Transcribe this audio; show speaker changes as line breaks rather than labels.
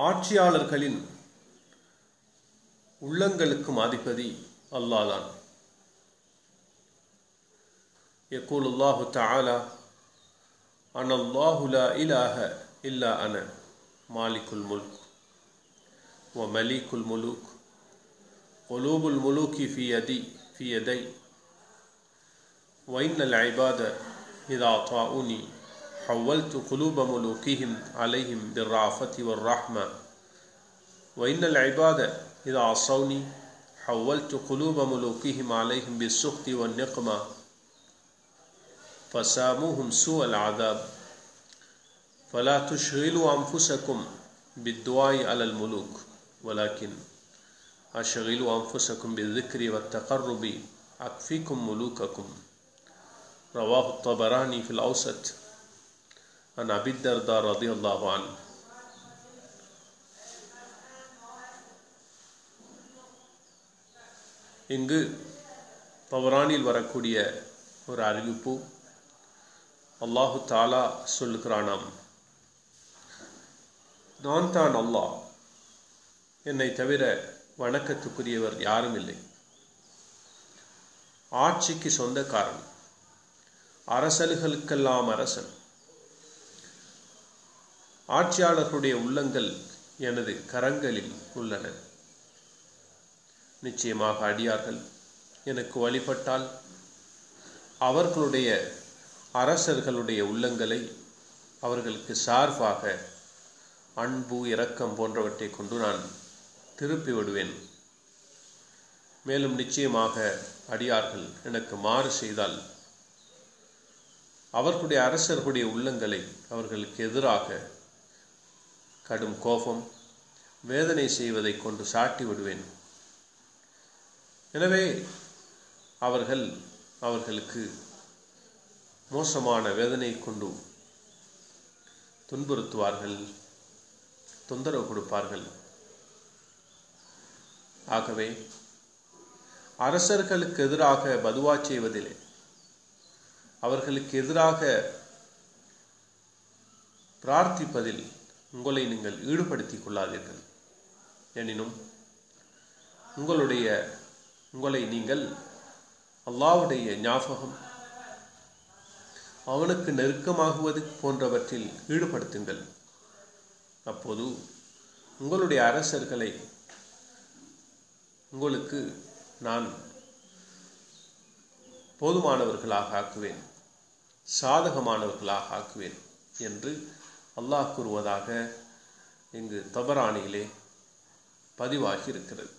ஆட்சியாளர்களின் உள்ளங்களுக்கும் அதிபதி அல்லாஹ் தான். يقول الله تعالى أنا الله لا إله إلا أنا مالك الملك ومليك الملوك قلوب الملوك في يدي وإن العباد إذا أطاعوني حولت قلوب ملوكهم عليهم بالرأفة والرحمة وإن العباد إذا عصوني حولت قلوب ملوكهم عليهم بالسخط والنقمة فساموهم سوء العذاب فلا تشغلوا أنفسكم بالدعاء على الملوك ولكن أشغلوا أنفسكم بالذكر والتقرب أكفيكم ملوككم رواه الطبراني في الأوسط عن أبي الدرداء رضي الله عنه. இங்கு தபரானில் வரக்கூடிய ஒரு அறிவிப்பு, அல்லாஹு தாலா சொல்லுகிறானாம், நான் தான் அல்லாஹ், என்னை தவிர வணக்கத்துக்குரியவர் யாரும் இல்லை. ஆட்சிக்கு சொந்தக்காரன், அரசர்களுக்கெல்லாம் அரசன். ஆட்சியாளர்களுடைய உள்ளங்கள் எனது கரங்களில் உள்ளன. நிச்சயமாக அடியார்கள் எனக்கு வழிபட்டால் அவர்களுடைய அரசர்களுடைய உள்ளங்களை அவர்களுக்கு சார்பாக அன்பு, இரக்கம் போன்றவற்றை கொண்டு நான் திருப்பி விடுவேன். மேலும் நிச்சயமாக அடியார்கள் எனக்கு மாறு செய்தால் அவர்களுடைய அரசர்களுடைய உள்ளங்களை அவர்களுக்கு எதிராக கடும் கோபம், வேதனை செய்வதை கொண்டு சாட்டி விடுவேன். எனவே அவர்களுக்கு மோசமான வேதனை கொண்டு துன்புறுத்துவார்கள், தொந்தரவு கொடுப்பார்கள். ஆகவே அரசர்களுக்கு எதிராக பதுவா செய்வதிலே, அவர்களுக்கு எதிராக பிரார்த்திப்பதில் உங்களை நீங்கள் ஈடுபடுத்திக் கொள்ளாதீர்கள். எனினும் உங்களை நீங்கள் அல்லாஹ்வுடைய ஞாபகம், அவனுக்கு நெருக்கமாகுவது போன்றவற்றில் ஈடுபடுத்துங்கள். அப்போது உங்களுடைய அரசர்களை உங்களுக்கு நான் போதுமானவர்களாக ஆக்குவேன், சாதகமானவர்களாக ஆக்குவேன் என்று அல்லாஹ் கூறுவதாக இங்கு தபரானியிலே பதிவாகி இருக்கிறது.